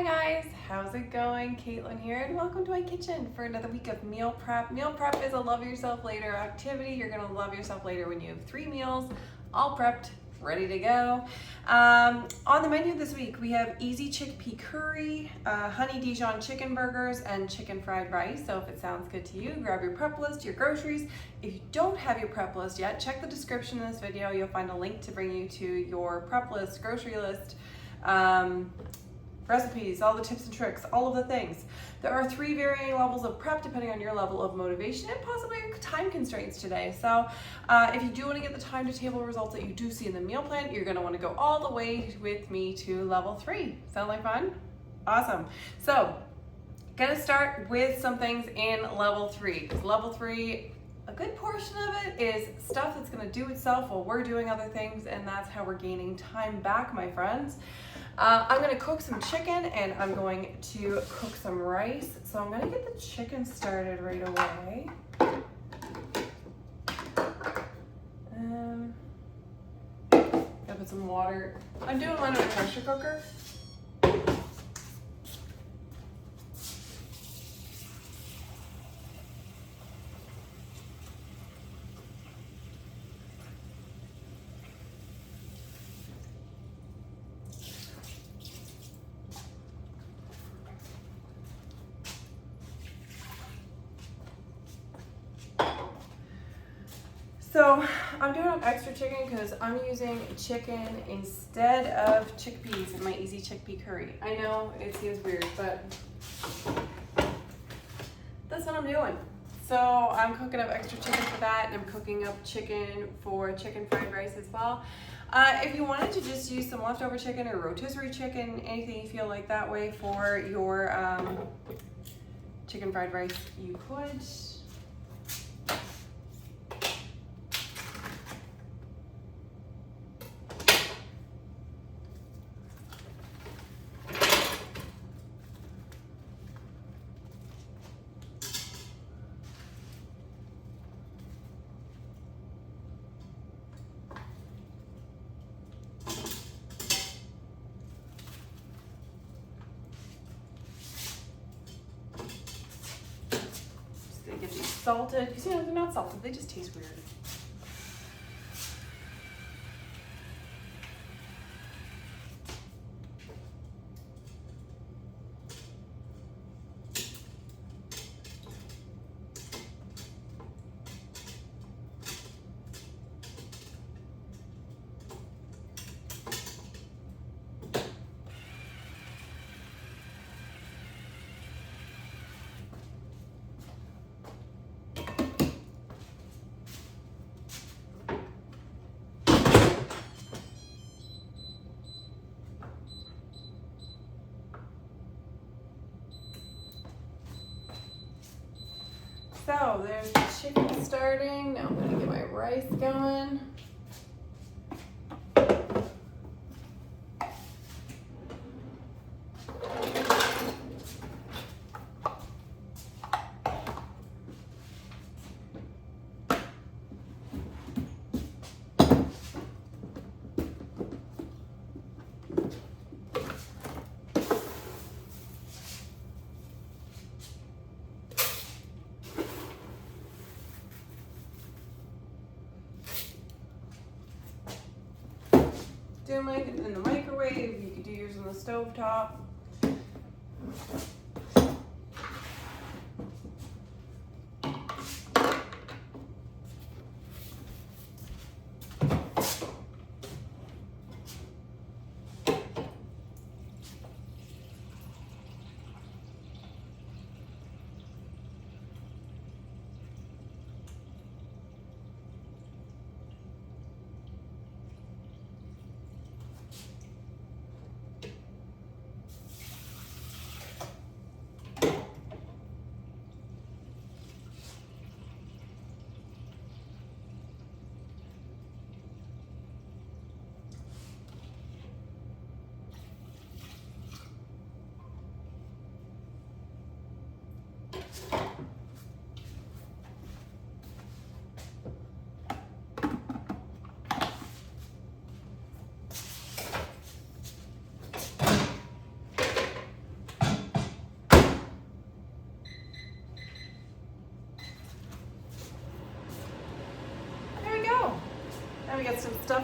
Hi guys, how's it going? Caitlin here and welcome to my kitchen for another week of meal prep. Meal prep is a love yourself later activity. You're gonna love yourself later when you have 3 meals all prepped, ready to go. On the menu this week we have easy chickpea curry, honey Dijon chicken burgers, and chicken fried rice. So if it sounds good to you, grab your prep list, your groceries. If you don't have your prep list yet, check the description of this video. You'll find a link to bring you to your prep list, grocery list, recipes, all the tips and tricks, all of the things. There are 3 varying levels of prep depending on your level of motivation and possibly your time constraints today. So if you do want to get the time to table results that you do see in the meal plan, you're going to want to go all the way with me to level 3. Sound like fun? Awesome. So gonna start with some things in level 3, because level 3, a good portion of it is stuff that's going to do itself while we're doing other things, and that's how we're gaining time back, my friends. I'm going to cook some chicken and I'm going to cook some rice. So I'm going to get the chicken started right away. Gotta put some water. I'm doing mine in a pressure cooker. So I'm doing an extra chicken because I'm using chicken instead of chickpeas in my easy chickpea curry. I know it seems weird, but that's what I'm doing. So I'm cooking up extra chicken for that, and I'm cooking up chicken for chicken fried rice as well. If you wanted to just use some leftover chicken or rotisserie chicken, anything you feel like that way for your chicken fried rice, you could. They get these salted, because you know they're not salted, they just taste weird. So there's the chicken starting. Now I'm gonna get my rice going. Do mine in the microwave. You could do yours on the stove top.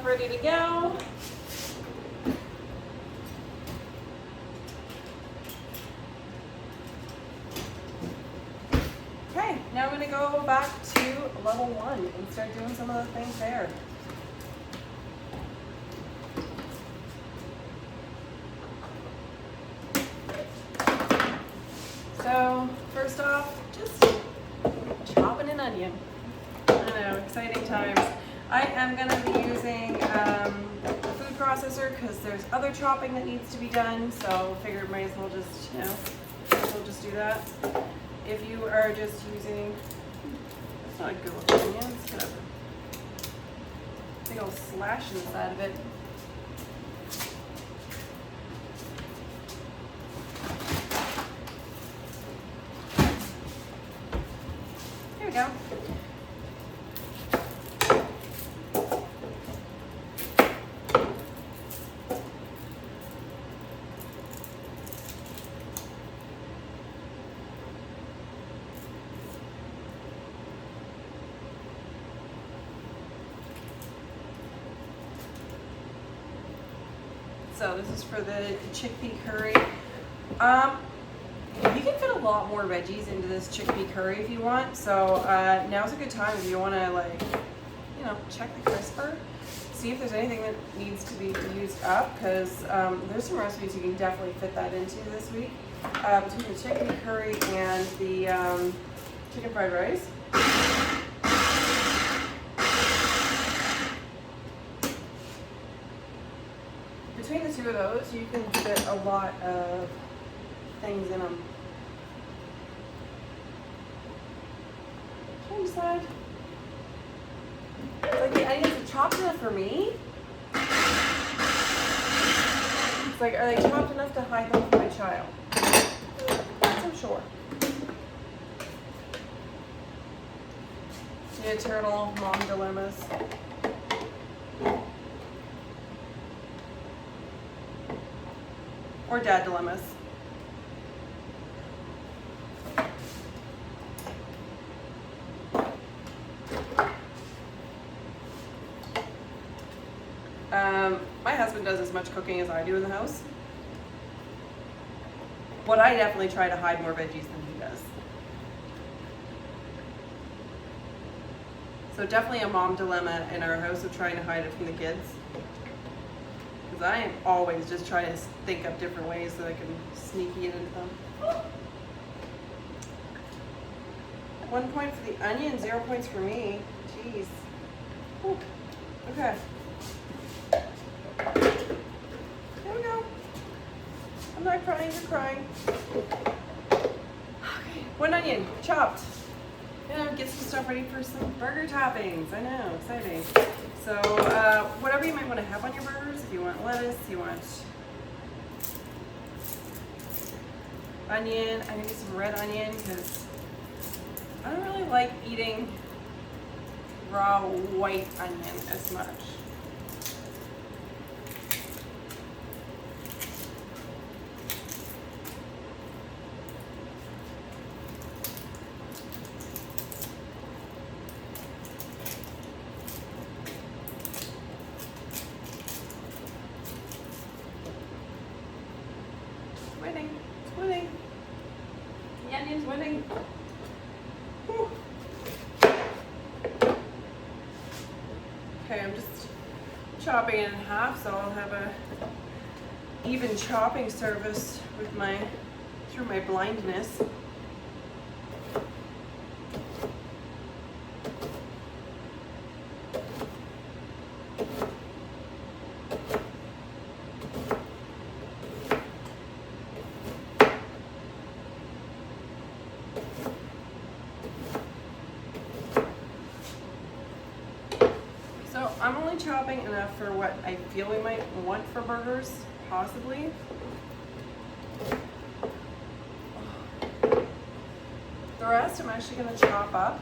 ready to go. Okay, now I'm gonna go back to level 1 and start doing some of the things there. So first off, just chopping an onion. I know, exciting times. I am going to be using the food processor because there's other chopping that needs to be done. So figured might as well just, do that. If you are just using, it's not a good looking onion. It's got a big old slash in the side of it. Here we go. So this is for the chickpea curry. You can fit a lot more veggies into this chickpea curry if you want. So now's a good time if you want to check the crisper, see if there's anything that needs to be used up, because there's some recipes you can definitely fit that into this week. Between the chickpea curry and the chicken fried rice. Between the two of those, you can fit a lot of things in them. Change side. It's like the onions are chopped enough for me. It's like, are they chopped enough to hide them from my child? Not so sure. Eternal mom dilemmas. Or dad dilemmas. My husband does as much cooking as I do in the house. But I definitely try to hide more veggies than he does. So definitely a mom dilemma in our house of trying to hide it from the kids. Because I am always just trying to think up different ways so I can sneak it into them. 1 point for the onion, 0 points for me. Jeez. Whew. Okay. There we go. I'm not crying, you're crying. Okay, 1 onion, chopped. Get some stuff ready for some burger toppings. I know, exciting. So, whatever you might want to have on your burgers, if you want lettuce, you want onion. I need some red onion because I don't really like eating raw white onion as much. Winning. The onion's winning. Whew. Okay, I'm just chopping it in half so I'll have a even chopping service with through my blindness. So I'm only chopping enough for what I feel we might want for burgers, possibly. The rest I'm actually going to chop up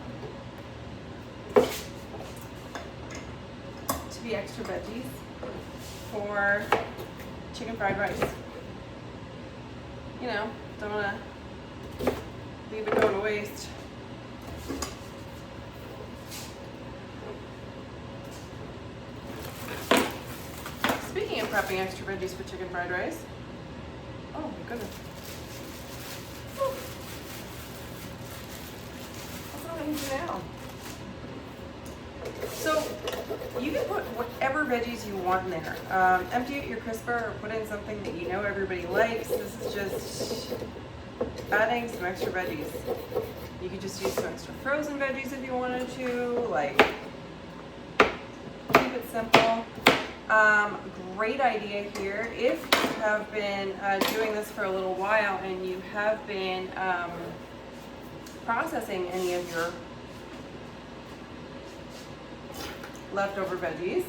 to be extra veggies for chicken fried rice. You know, don't want to leave it go to waste. prepping extra veggies for chicken fried rice. Oh my goodness. Whew. That's what I'm gonna do now. So you can put whatever veggies you want in there. Empty out your crisper or put in something that you know everybody likes. This is just adding some extra veggies. You could just use some extra frozen veggies if you wanted to, like keep it simple. Great idea here. If you have been doing this for a little while and you have been processing any of your leftover veggies,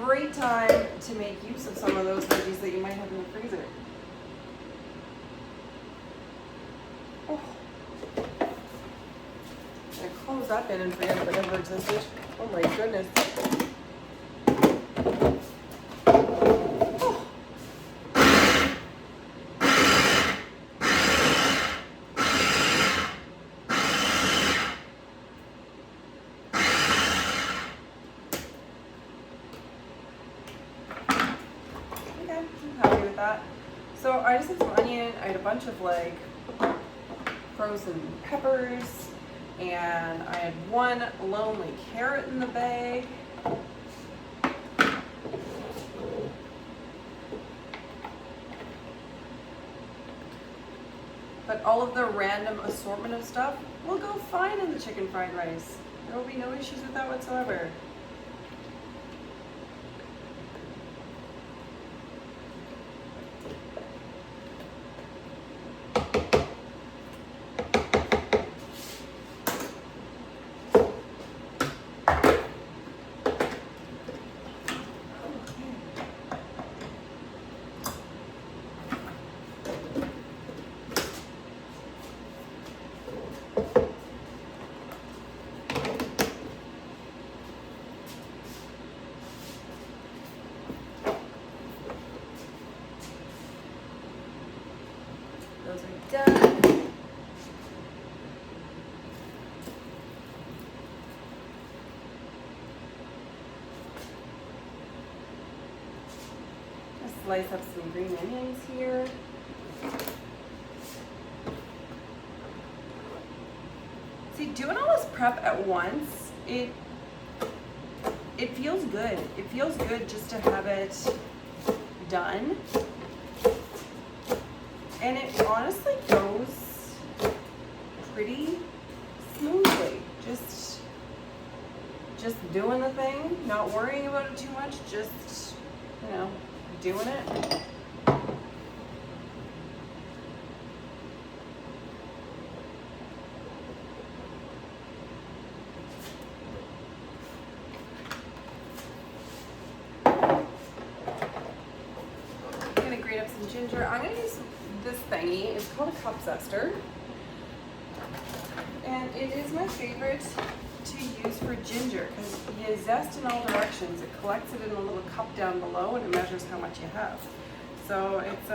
great time to make use of some of those veggies that you might have in the freezer. Oh. I close that bin and forget it ever existed. Oh my goodness. So I just had some onion, I had a bunch of like frozen peppers, and I had one lonely carrot in the bag. But all of the random assortment of stuff will go fine in the chicken fried rice. There will be no issues with that whatsoever. Those are done. Let's slice up some green onions here. See, doing all this prep at once, it feels good. It feels good just to have it done. And it honestly goes pretty smoothly. Just doing the thing, not worrying about it too much, just, you know, doing it. I'm gonna grate up some ginger. I'm gonna use this thingy. It's called a cup zester, and it is my favorite to use for ginger because you zest in all directions. It collects it in a little cup down below and it measures how much you have. So it's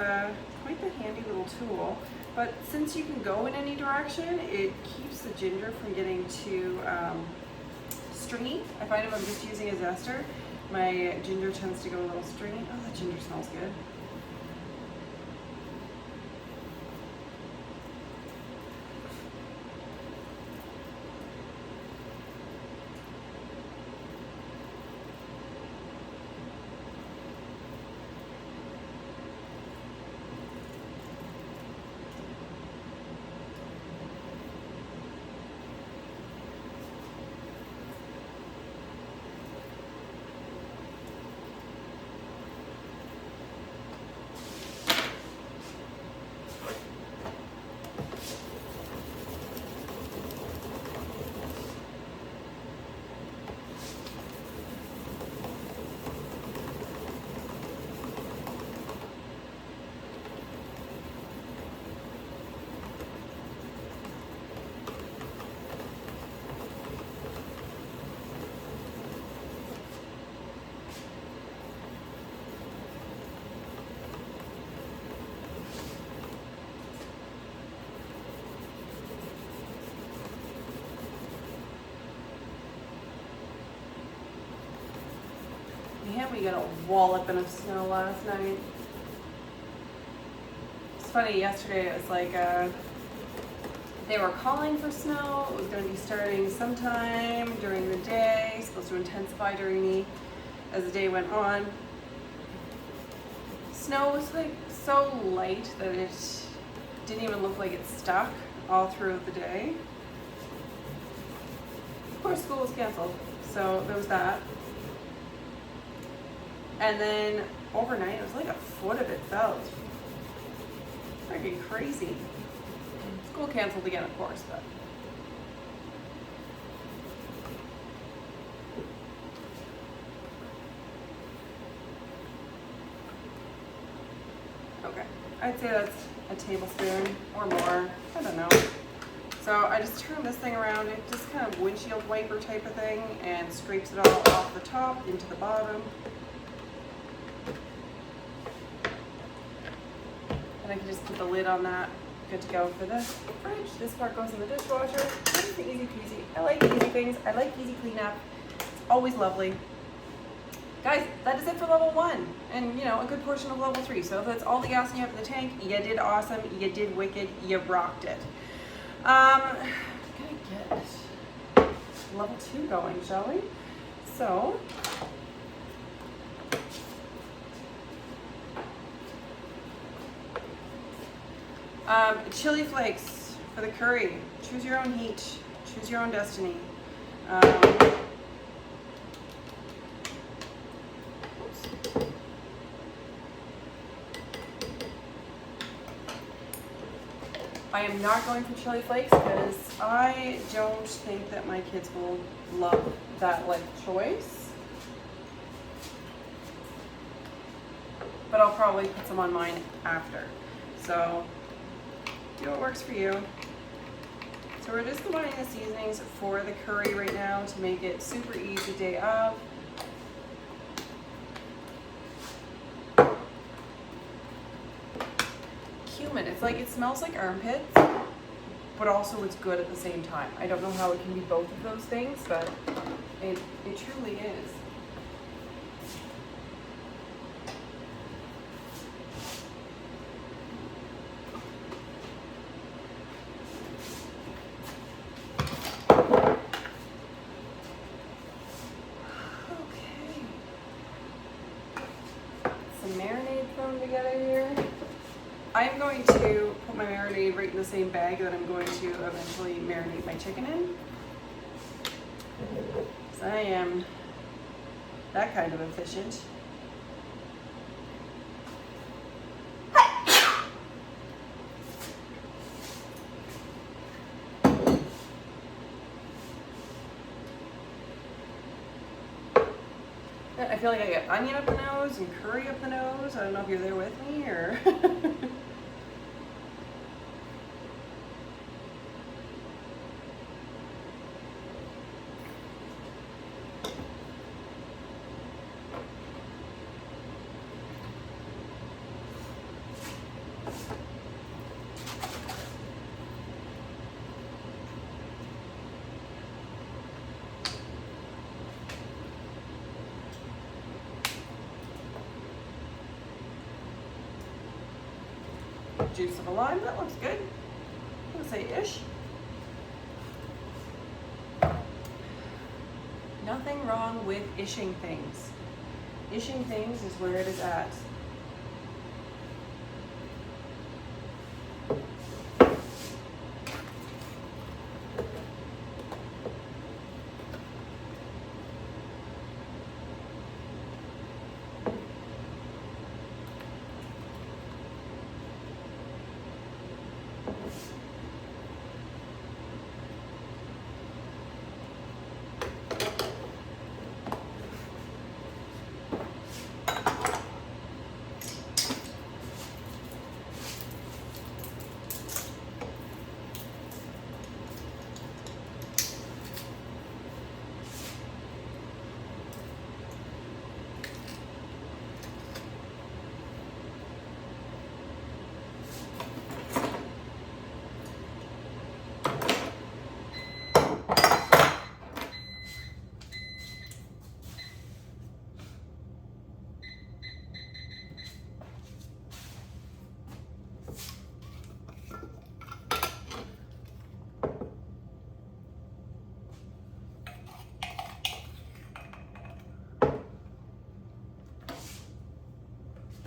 quite the handy little tool. But since you can go in any direction, it keeps the ginger from getting too stringy. I find if I'm just using a zester, my ginger tends to go a little stringy. Oh, that ginger smells good. We got a walloping of snow last night. It's funny, yesterday it was like they were calling for snow. It was going to be starting sometime during the day, supposed to intensify as the day went on. Snow was like so light that it didn't even look like it stuck all throughout the day. Of course, school was canceled, so there was that. And then overnight, it was like a foot of it fell. It's freaking crazy. School canceled again, of course, but. Okay, I'd say that's a tablespoon or more, I don't know. So I just turn this thing around, it just kind of windshield wiper type of thing, and scrapes it all off the top into the bottom. And I can just put the lid on that, good to go for the fridge. This part goes in the dishwasher. Easy peasy. I like easy things, I like easy cleanup. It's always lovely. Guys, that is it for level 1, and a good portion of level 3. So if that's all the gas you have in the tank, you did awesome, you did wicked, you rocked it. Gonna get level 2 going, shall we? So, chili flakes for the curry. Choose your own heat, choose your own destiny. I am not going for chili flakes because I don't think that my kids will love that choice. But I'll probably put some on mine after. So do what works for you. So we're just combining the seasonings for the curry right now to make it super easy day of. Cumin, it's like, it smells like armpits, but also it's good at the same time. I don't know how it can be both of those things, but it truly is. Marinade thrown together here. I'm going to put my marinade right in the same bag that I'm going to eventually marinate my chicken in. So I am that kind of efficient. I feel like I get onion up the nose and curry up the nose. I don't know if you're there with me or. Juice of a lime, that looks good. I'm gonna say ish. Nothing wrong with ishing things. Ishing things is where it is at.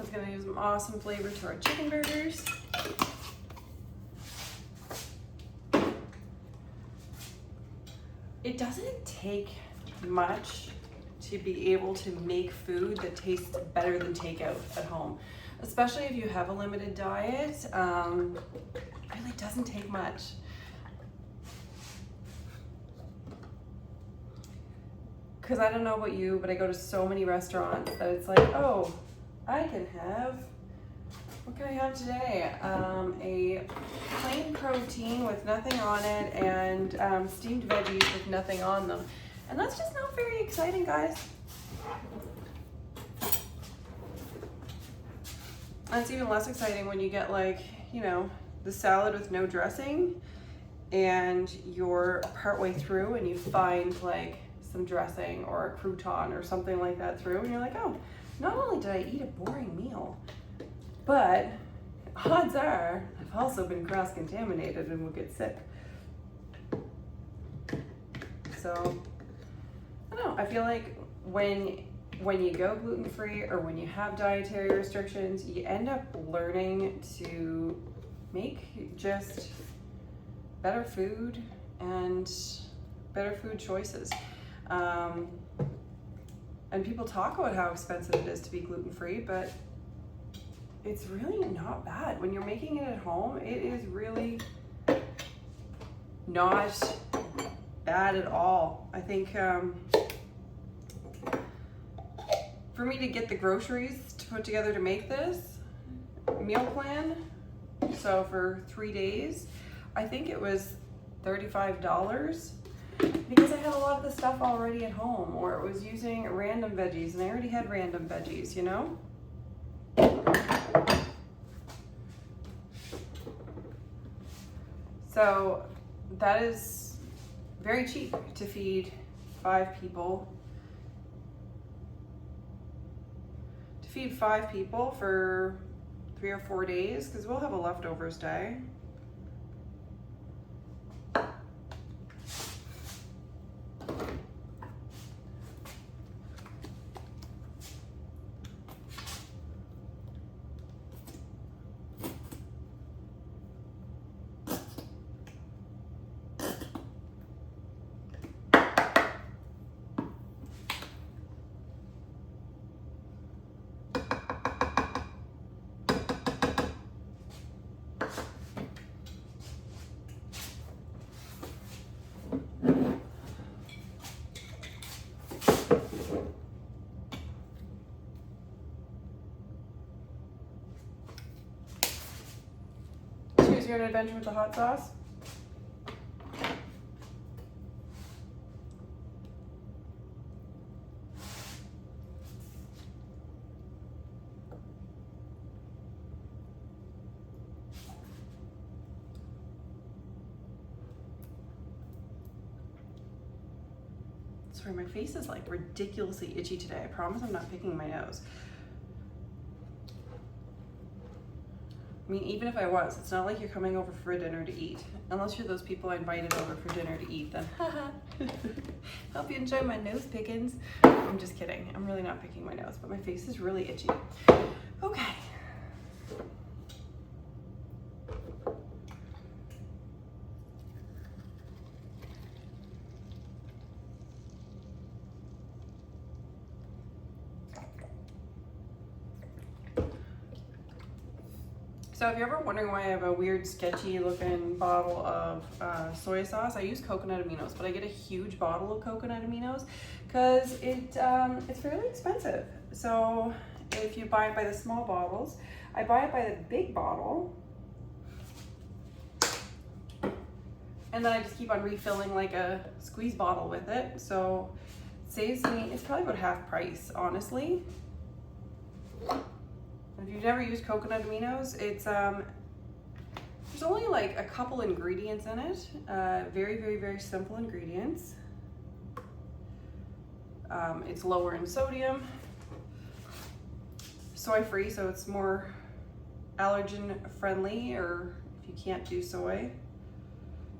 It's gonna give some awesome flavor to our chicken burgers. It doesn't take much to be able to make food that tastes better than takeout at home, especially if you have a limited diet. It really doesn't take much. Because I don't know about you, but I go to so many restaurants that it's like, oh, I can have, what can I have today? A plain protein with nothing on it and steamed veggies with nothing on them. And that's just not very exciting, guys. And it's even less exciting when you get like, you know, the salad with no dressing and you're partway through and you find like some dressing or a crouton or something like that through and you're like, oh, not only did I eat a boring meal, but odds are I've also been cross-contaminated and will get sick. So, I don't know, I feel like when you go gluten-free or when you have dietary restrictions, you end up learning to make just better food and better food choices. And people talk about how expensive it is to be gluten-free, but it's really not bad. When you're making it at home, it is really not bad at all. I think for me to get the groceries to put together to make this meal plan, so for 3 days, I think it was $35 because I had a lot of the stuff already at home, or it was using random veggies and I already had random veggies, you know? So that is very cheap to feed 5 people. To feed 5 people for 3 or 4 days, because we'll have a leftovers day. Choose your adventure with the hot sauce. Sorry, my face is like ridiculously itchy today. I promise I'm not picking my nose. I mean, even if I was, it's not like you're coming over for dinner to eat. Unless you're those people I invited over for dinner to eat, then haha. Hope you enjoy my nose pickings. I'm just kidding. I'm really not picking my nose, but my face is really itchy. Okay. So if you're ever wondering why I have a weird sketchy looking bottle of soy sauce, I use coconut aminos, but I get a huge bottle of coconut aminos because it's fairly expensive. So if you buy it by the small bottles, I buy it by the big bottle, and then I just keep on refilling like a squeeze bottle with it. So it saves me, it's probably about half price, honestly. If you've never used coconut aminos, it's there's only like a couple ingredients in it. Very, very, very simple ingredients. It's lower in sodium, soy-free, so it's more allergen friendly, or if you can't do soy.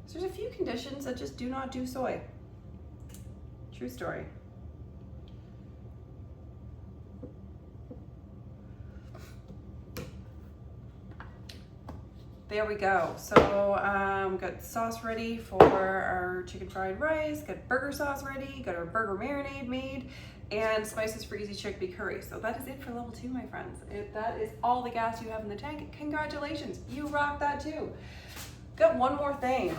So there's a few conditions that just do not do soy. True story. there we go. So got sauce ready for our chicken fried rice, got burger sauce ready, got our burger marinade made, and spices for easy chickpea curry. So that is it for level 2, my friends. That is all the gas you have in the tank. Congratulations, you rock that too. Got one more thing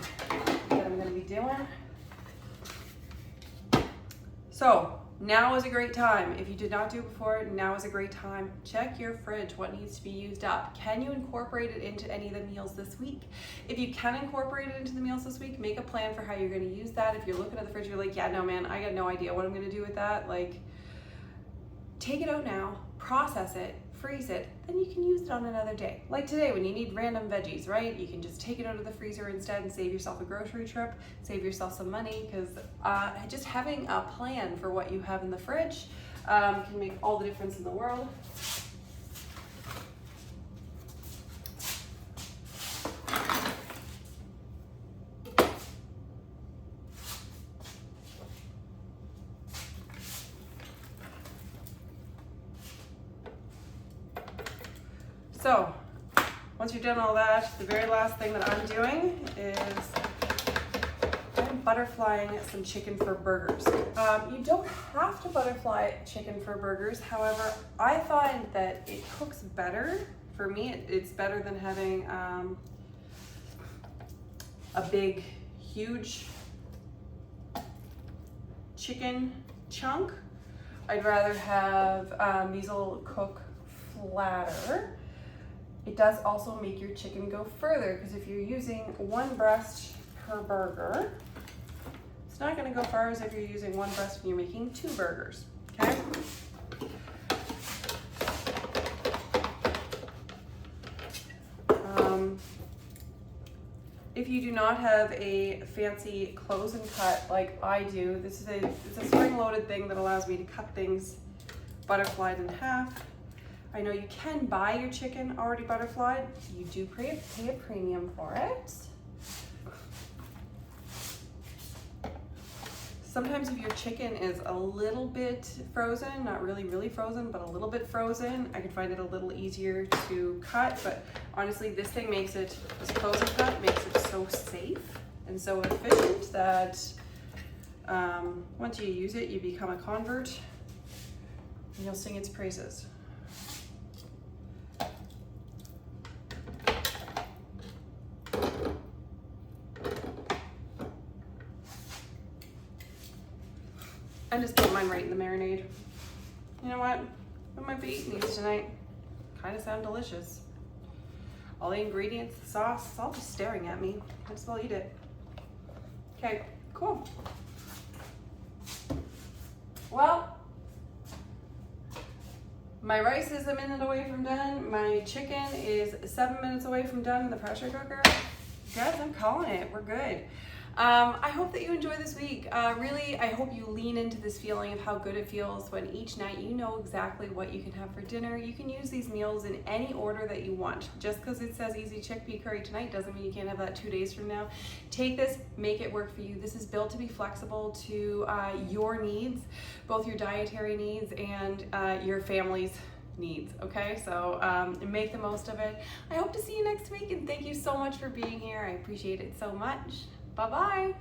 that I'm gonna be doing. So now is a great time. If you did not do it before, now is a great time. Check your fridge, what needs to be used up. Can you incorporate it into any of the meals this week? If you can incorporate it into the meals this week, make a plan for how you're gonna use that. If you're looking at the fridge, you're like, yeah, no man, I got no idea what I'm gonna do with that. Like, take it out now, process it, freeze it, then you can use it on another day. Like today when you need random veggies, right? You can just take it out of the freezer instead and save yourself a grocery trip, save yourself some money, because just having a plan for what you have in the fridge can make all the difference in the world. So, once you've done all that, the very last thing that I'm doing is I'm butterflying some chicken for burgers. You don't have to butterfly chicken for burgers. However, I find that it cooks better. For me, it's better than having a big, huge chicken chunk. I'd rather have these will cook flatter. It does also make your chicken go further, because if you're using one breast per burger, it's not going to go far as if you're using one breast when you're making 2 burgers, okay? If you do not have a fancy close and cut like I do, it's a spring-loaded thing that allows me to cut things butterflied in half. I know you can buy your chicken already butterflied. You do pay a premium for it. Sometimes if your chicken is a little bit frozen, not really frozen, but a little bit frozen, I can find it a little easier to cut. But honestly, this thing makes it, this close and cut makes it so safe and so efficient that once you use it, you become a convert and you'll sing its praises. I just put mine right in the marinade. You know what? I might be eating these tonight. Kind of sound delicious. All the ingredients, the sauce, it's all just staring at me. I just will eat it. Okay, cool. Well, my rice is a minute away from done. My chicken is 7 minutes away from done in the pressure cooker. Guys, I'm calling it. We're good. I hope that you enjoy this week. Really, I hope you lean into this feeling of how good it feels when each night you know exactly what you can have for dinner. You can use these meals in any order that you want. Just because it says easy chickpea curry tonight doesn't mean you can't have that 2 days from now. Take this, make it work for you. This is built to be flexible to your needs, both your dietary needs and your family's needs, okay? So make the most of it. I hope to see you next week, and thank you so much for being here. I appreciate it so much. Bye-bye.